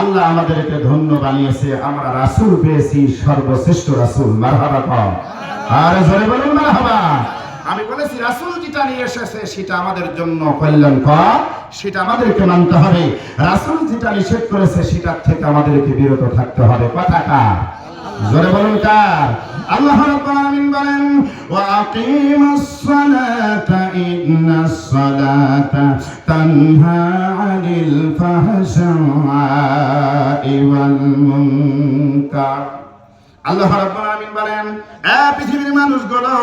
আল্লাহ আমাদেরকে ধন্য বানিয়েছে। আমরা রাসূল পেয়েছি, সর্বশ্রেষ্ঠ রাসূল। মারহাবা কর। আর জোরে বলুন মারহাবা। আমি বলেছি রাসূল যেটা নিয়ে এসেছে সেটা আমাদের জন্য কল্যাণকর, সেটা আমাদেরকে মানতে হবে। রাসূল যেটা নিষেধ করেছে সেটার থেকে আমাদেরকে বিরত থাকতে হবে। কথা কার? জোরে বলুন কার? আল্লাহ রাব্বুল আলামিন বলেন, ওয়া আকিমাস সালাতা ইন্নাস সালাতা তানহা আনিল ফাহশাই ওয়াল মুনকার। আল্লাহ রাব্বুল আলামিন বলেন, এ পৃথিবীর মানুষগুলো,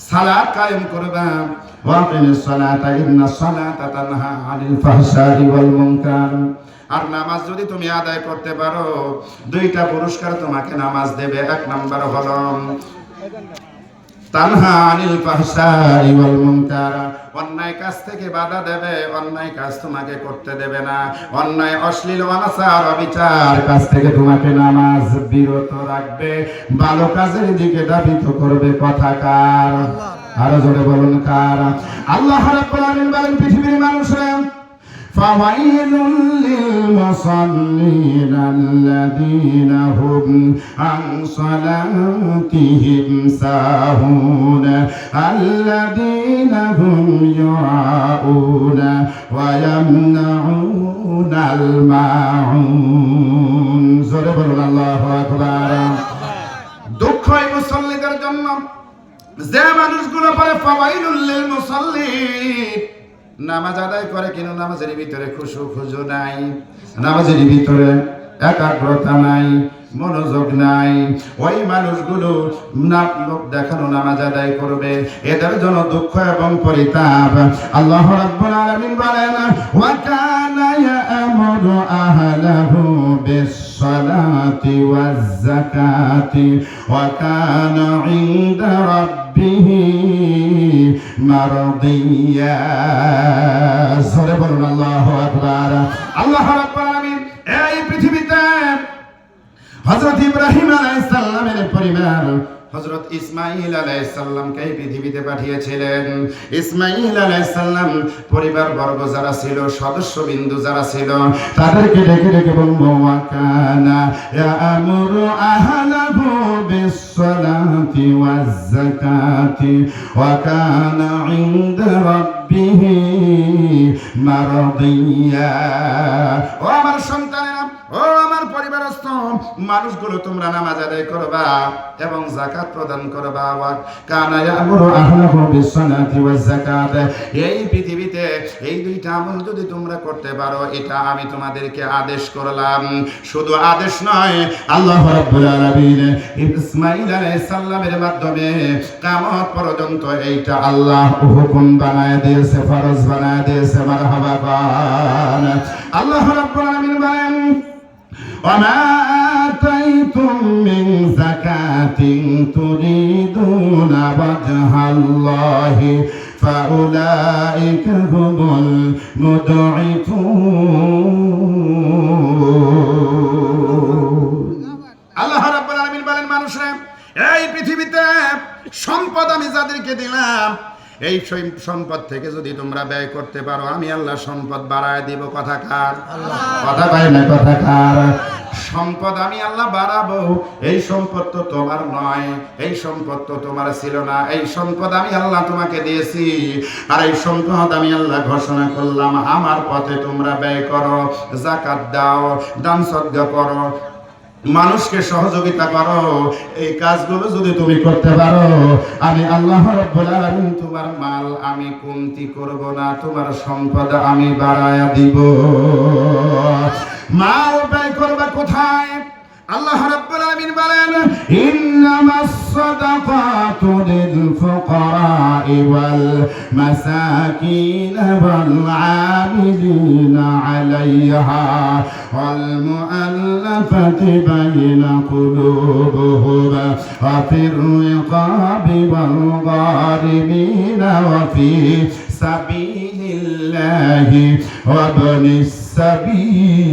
সালাত কায়েম করবা। ওয়া আকিমিস সালাতা ইন্নাস সালাতা তানহা আনিল ফাহশাই ওয়াল মুনকার। আর নামাজ যদি তুমি আদায় করতে পারো, দুইটা পুরস্কার তোমাকে নামাজ দেবে। এক নাম্বার হলো তানহা আনিল ফাহশাই ওয়াল মুনকার, অন্যায় কাজ থেকে বাধা দেবে, অন্যায় কাজ তোমাকে করতে দেবে না। অন্যায়, অশ্লীল, অনাচার, অবিচার কাজ থেকে তোমাকে নামাজ বিরত রাখবে, ভালো কাজের দিকে ধাবিত করবে। কথা কার? আরো জোরে বলুন কার? আল্লাহ রাব্বুল আলামিন বলেন, পৃথিবীর মানুষরা فويل للمصلين الذين هم عن صلاتهم ساهون الذين هم يراءون ويمنعون الماعون زرب الله أكبر দুঃখ এই মুসল্লিদের জন্য যে মানুষগুলো পরে ফাওয়াইলুল লিল মুসাল্লিন নামাজ আদায় করে কিন্তু নামাজের ভিতরে খুশু নাই, নামাজের ভিতরে একাগ্রতা নাই, মনোযোগ নাই, ওই মানুষগুলো লোক দেখানো নামাজ আদায় করবে, এদের জন্য দুঃখ এবং পরিতাপ। আল্লাহ রাব্বুল আলামিন বলেন ওয়া কানা ইয়া'মুরু আহলাহু বিস-সালাতি ওয়াজ-যাকাতি ওয়া কানা 'ইনদা রাব্বিহি মারদিয়া। জোরে বলুন আল্লাহু আকবার। আল্লাহ রাব্বুল আলামিন এই পৃথিবীতে হযরত ইব্রাহিম আলাইহিস সালামের পরিবার হযরত ইসমাঈল আলাইহিস সালামকে এই পৃথিবীতে পাঠিয়েছিলেন। ইসমাঈল আলাইহিস সালাম পরিবার বর্গ যারা ছিল, সদস্যবিন্দু যারা ছিল, তাদেরকে ডেকে ডেকে বলবো ওয়া কানা ইয়া'মুরু আহলাহু বিস-সালাতি ওয়াজ-যাকাতি ওয়া কানা 'ইনদা রাব্বিহি মারদিয়া। ও আমার সন্তানেরা, ও আমার পরিবারস্থ মানুষগুলো, তোমরা নামাজ আদায় করবা এবং যাকাত প্রদান করবা। ওয়া কানা ইয়া'মুরু আহলাহু বিস-সালাতি ওয়াজ-যাকাত। এই পৃথিবীতে এই দুইটা আমল যদি তোমরা করতে পারো, এটা আমি তোমাদেরকে আদেশ করলাম। শুধু আদেশ নয়, আল্লাহ রাব্বুল আলামিন ইসমাঈল আলাইহিস সালামের মাধ্যমে কিয়ামত পর্যন্ত এইটা আল্লাহ হুকুম বানায় দিয়েছে, ফরজ বানায় দিয়েছে। মারহাবা পান। আল্লাহ রাব্বুল আলামিন বলেন وما آتيتم من زكاة تريدون وجه الله فأولئك هم المضعفون। আল্লাহ রাব্বুল আলামিন বলেন মানুষরা, এই পৃথিবীতে সম্পদ আমি যাদেরকে দিলাম, এই সম্পদ থেকে যদি তোমরা ব্যয় করতে পারো, আমি আল্লাহ সম্পদ বাড়ায় দিব। কথা কার? কথা পাই না, কথা কার? সম্পদ আমি আল্লাহ বাড়াবো। এই সম্পদ তো তোমার নয়, এই সম্পদ তো তোমার ছিল না, এই সম্পদ আমি আল্লাহ তোমাকে দিয়েছি। আর এই সম্পদ আমি আল্লাহ ঘোষণা করলাম, আমার পথে তোমরা ব্যয় করো, যাকাত দাও, দান সদকা করো, মানুষকে সহযোগিতা করো। এই কাজগুলো যদি তুমি করতে পারো, আমি আল্লাহ রাব্বুল আলামিন তোমার মাল আমি কমতি করব না, তোমার সম্পদ আমি বাড়ায়া দিব। মাল ব্যয় করবা কোথায়? আল্লাহ রাব্বুল আলামিন বলেন ইন্নামাস সাদাকাতু লিল ফুকারা'i ওয়াল মাসাকিন ওয়াল আমিলিনা আলাইহা ওয়াল মুআল্লাফাতি বাইনা কুলুবুহুম ওয়া ফির রিকাবি ওয়াল গারিমিনা ওয়া ফি সাবিলিল্লাহি ওয়া ইবনিস সাবিল।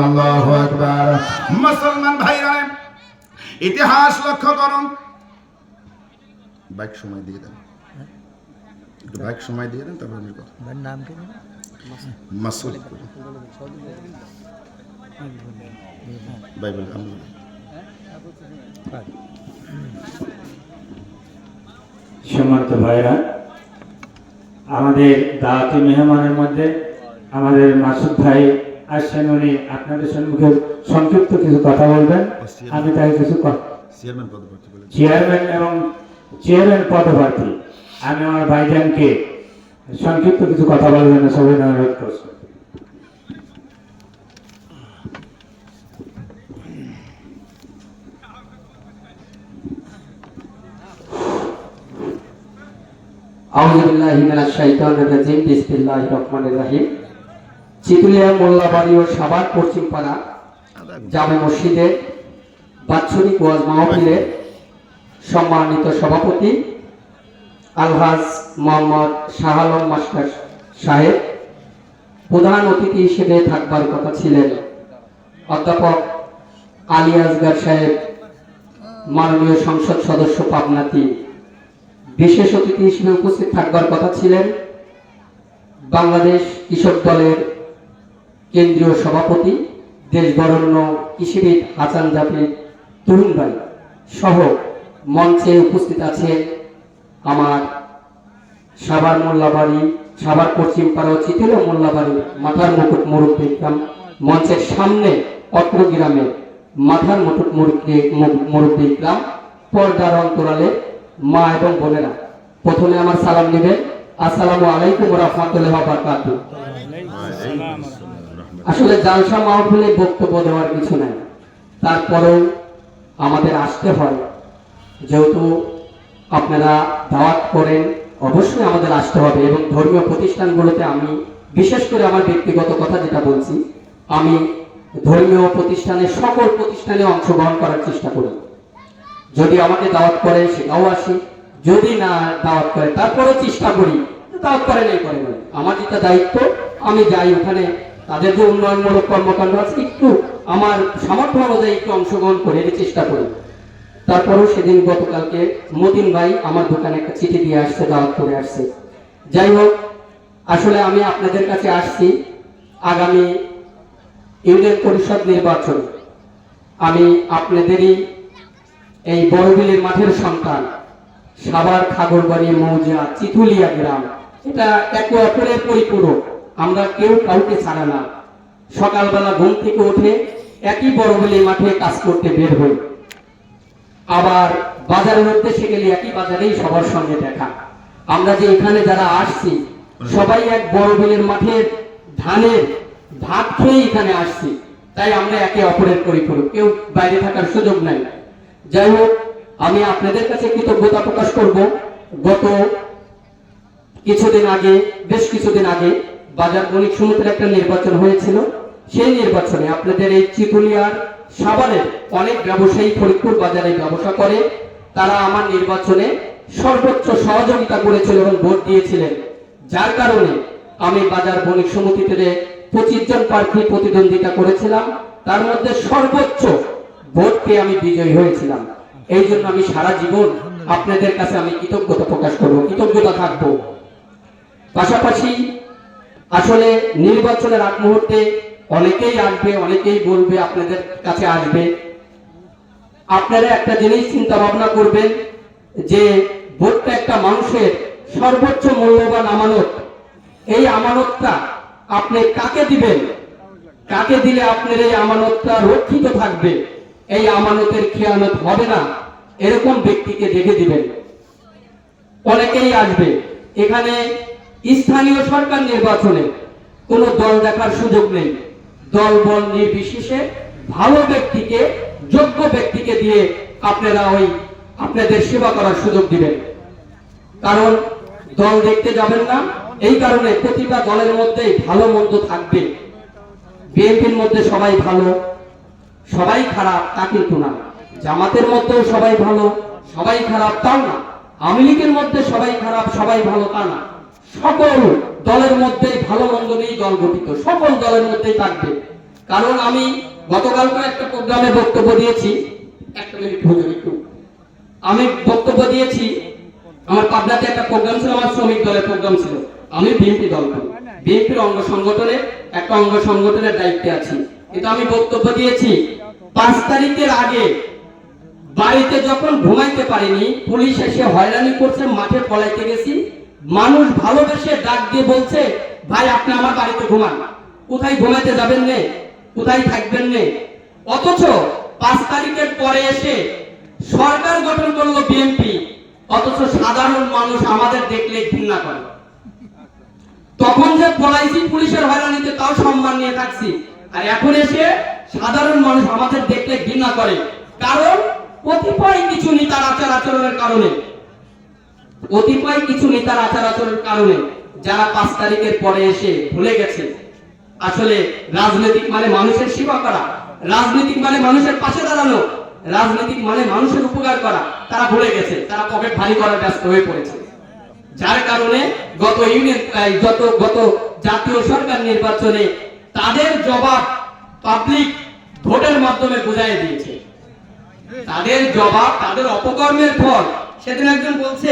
আল্লাহু আকবার। মুসলমান ভাইরা, ইতিহাস লক্ষ্য করুন। বাইক সময় দিয়ে দেন, একটু বাইক সময় দিয়ে দেন, তারপর আমি কথা। নাম কি? মাসুদ বাইবেল। সম্মানিত ভাইরা, আমাদের দাওয়াতি মেহমানের মধ্যে আমাদের মাসুদ ভাই আসছেন। উনি আপনাদের সম্মুখে সংক্ষিপ্ত কিছু কথা বলবেন। আমি তাকে কিছু চেয়ারম্যান এবং চেয়ারম্যান পদপ্রার্থী, আমি আমার ভাইজানকে সংক্ষিপ্ত কিছু কথা বলবেন, সবাই অনুরোধ করছি। আউযু বিল্লাহি মিনাশ শাইতানির রাজিম। বিসমিল্লাহির রহমানির রহিম। চিতুলিয়া মোল্লাবাড়ি ও সাভার পশ্চিমপাড়া জামে মসজিদে বাৎসরিক ওয়াজ মাহফিলে সম্মানিত সভাপতি আলহাজ মোহাম্মদ শাহ আলম মাস্টার সাহেব, প্রধান অতিথি হিসেবে থাকবার কথা ছিলেন অধ্যাপক আলী আসগার সাহেব, মাননীয় সংসদ সদস্য পাবনা 3, বিশেষ অতিথি হিসেবে উপস্থিত থাকবার কথা ছিলেন বাংলাদেশ কৃষক দলের কেন্দ্রীয় সভাপতি দেশ বরেণ্য কৃষিবিদ হাসান জাফর তরুণ ভাই সহ মঞ্চে উপস্থিত আছেন আমার সাভার মোল্লাবাড়ি, সাভার পশ্চিম পাড়া ও চিতল মোল্লাবাড়ি মাথার মুকুট মুরব্বী গ্রাম, মঞ্চের সামনে অত্র গ্রামের মাথার মুকুট মুরব্বী গ্রাম, পর্দার অন্তরালে মা এবং বোনেরা, প্রথমে আমার সালাম নেবেন। আসসালামু আলাইকুম ওয়া রাহমাতুল্লাহি ওয়া বারাকাতুহু। আসলে জালসা মাহফিলে বক্তব্য দেওয়ার কিছু নাই, তারপরেও আমাদের আসতে হয়, যেহেতু আপনারা দাওয়াত করেন অবশ্যই আমাদের আসতে হবে। এবং ধর্মীয় প্রতিষ্ঠানগুলোতে আমি বিশেষ করে আমার ব্যক্তিগত কথা যেটা বলছি, আমি ধর্মীয় প্রতিষ্ঠানের সকল প্রতিষ্ঠানে অংশগ্রহণ করার চেষ্টা করি। যদি আমাকে দাওয়াত করে সেটাও আসি, যদি না দাওয়াত করে তারপরেও চেষ্টা করি, দাওয়াত করে নেই করে নেই, আমার যেটা দায়িত্ব আমি যাই ওখানে, তাদের যে উন্নয়নমূলক কর্মকাণ্ড আছে একটু আমার সামর্থ্য অনুযায়ী একটু অংশগ্রহণ করে চেষ্টা করি। তারপরেও সেদিন গতকালকে মতিন ভাই আমার দোকানে একটা চিঠি দিয়ে আসছে, দাওয়াত করে আসছে। যাই হোক, আসলে আমি আপনাদের কাছে আসছি আগামী ইউনিয়ন পরিষদ নির্বাচন। আমি আপনাদেরই এই বড়বিলের মাঠের সন্তান, সাভার খাগড়বাড়ি মৌজা চিথুলিয়া গ্রাম, এটা একে অপরের পরিপূরক, আমরা কেউ কাউকে ছাড়া না। সকালবেলা ঘুম থেকে উঠে একই বড়বিলের মাঠে কাজ করতে বের হই, আবার বাজারের উদ্দেশ্যে গেলে একই বাজারেই সবার সঙ্গে দেখা। আমরা যে এখানে যারা আসছি সবাই এক বড়বিলের মাঠের ধানের ভাত খেয়ে এখানে আসছি, তাই আমরা একে অপরের পরিপূরক, কেউ বাইরে থাকার সুযোগ নাই। যাই হোক, আমি আপনাদের কাছে কৃতজ্ঞতা প্রকাশ করব। গত বেশ কিছুদিন আগে বাজার বণিক সমিতির একটা নির্বাচন হয়েছিল। সেই নির্বাচনে আপনাদের এই চিতুলিয়ার সাভারের অনেক ব্যবসায়ী ফরিদপুর বাজারে ব্যবসা করে, তারা আমার নির্বাচনে সর্বোচ্চ সহযোগিতা করেছিল এবং ভোট দিয়েছিলেন, যার কারণে আমি বাজার বণিক সমিতিতে 25 জন প্রার্থী প্রতিদ্বন্দ্বিতা করেছিলাম, তার মধ্যে সর্বোচ্চ ভোট পেয়ে আমি বিজয়ী হয়েছিলাম। এই জন্য আমি সারা জীবন আপনাদের কাছে আমি কৃতজ্ঞতা প্রকাশ করব, কৃতজ্ঞতা থাকবো। পাশাপাশি আসলে নির্বাচনের আগ মুহূর্তে অনেকেই আসবে, অনেকেই বলবে, আপনাদের কাছে আসবে। আপনারা একটা জিনিস চিন্তা ভাবনা করবেন যে ভোটটা একটা মানুষের সর্বোচ্চ মূল্যবান আমানত। এই আমানতটা আপনি কাকে দিবেন, কাকে দিলে আপনার এই আমানতটা রক্ষিত থাকবে, এই আমানতের খেয়ানত হবে না, এরকম ব্যক্তিকে দেখে দিবেন। অনেকেই আসবে এখানে। স্থানীয় সরকার নির্বাচনে কোনো দল দেখার সুযোগ নেই, দল বল নির্বিশেষে ভালো ব্যক্তিকে, যোগ্য ব্যক্তিকে দিয়ে আপনারা আপনাদের সেবা করার সুযোগ দিবেন। কারণ দল দেখতে যাবেন না, এই কারণে প্রতিটা দলের মধ্যেই ভালো মন্দ থাকবে। বিএনপির মধ্যে সবাই ভালো সবাই খারাপ তা কিন্তু না, জামাতের মধ্যেও সবাই ভালো সবাই খারাপ তাও না, আওয়ামী লীগের মধ্যে সবাই খারাপ সবাই ভালো তা না। সকল দলের মধ্যেই ভালো মন্দ নিয়ে দল গঠিত, সকল দলের মধ্যেই থাকবে। কারণ আমি গতকালকে একটা প্রোগ্রামে বক্তব্য দিয়েছি, আমি বক্তব্য দিয়েছি, আমার পাবনাতে একটা প্রোগ্রাম ছিল, আমার শ্রমিক দলের প্রোগ্রাম ছিল, আমি বিএনপি দল করি, বিএনপির অঙ্গ সংগঠনের একটা অঙ্গ সংগঠনের দায়িত্বে আছি। কিন্তু আমি বক্তব্য দিয়েছি 5 তারিখের আগে বাড়িতে যখন ঘুমাইতে পারিনি, পুলিশ এসে হয়রানি করছে, মাঠে পলাইতে গেছি, মানুষ ভালোবেসে ডাক দিয়ে বলছে, ভাই আপনি আমার বাড়িতে ঘুমান, কোথায় ঘুমাইতে যাবেন নে, কোথায় থাকবেন নে। অথচ 5 তারিখের পরে এসে সরকার গঠন করলো বিএনপি, অথচ সাধারণ মানুষ আমাদের দেখলে ঘৃণা করে। তখন যে পলাইছি পুলিশের হয়রানিতে তাও সম্মান নিয়ে থাকছি, আর এখন এসে সাধারণ মানুষ আমাদের দেখলে ঘৃণা করে। কারণ কতিপয় কিছু নেতার আচার আচরণের কারণে, যারা 5 তারিখের পরে এসে ভুলে গেছে আসলে রাজনৈতিক মানে মানুষের সেবা করা, রাজনৈতিক মানে মানুষের পাশে দাঁড়ানো, রাজনৈতিক মানে মানুষের উপকার করা, তারা ভুলে গেছে, তারা পকেট ভারী করার ব্যস্ত হয়ে পড়েছে। যার কারণে গত জাতীয় সরকার নির্বাচনে তাদের জবাব পাবলিক ভোটের মাধ্যমে বুঝাই দিয়েছে, তাদের জবাব তাদের অপকর্মের ফল। সেদিন একজন বলছে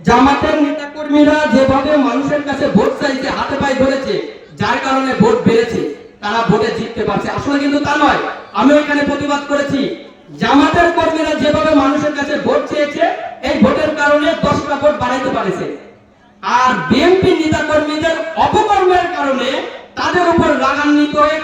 জামাতের নেতাকর্মীরা যেভাবে মানুষের কাছে ভোট চাইছে, হাতে পায়ে ধরেছে, যার কারণে ভোট বেড়েছে, তারা ভোটে জিততে পারছে। আসলে কিন্তু তা নয়। আমি ওইখানে প্রতিবাদ করেছি, জামাতের কর্মীরা যেভাবে মানুষের কাছে ভোট চেয়েছে, এই ভোটের কারণে 10টা ভোট বাড়াইতে পারেছে। আর বিএনপি নেতা কর্মীদের অপকর্মের কারণে তাদের উপর রাগান্বিত হয়ে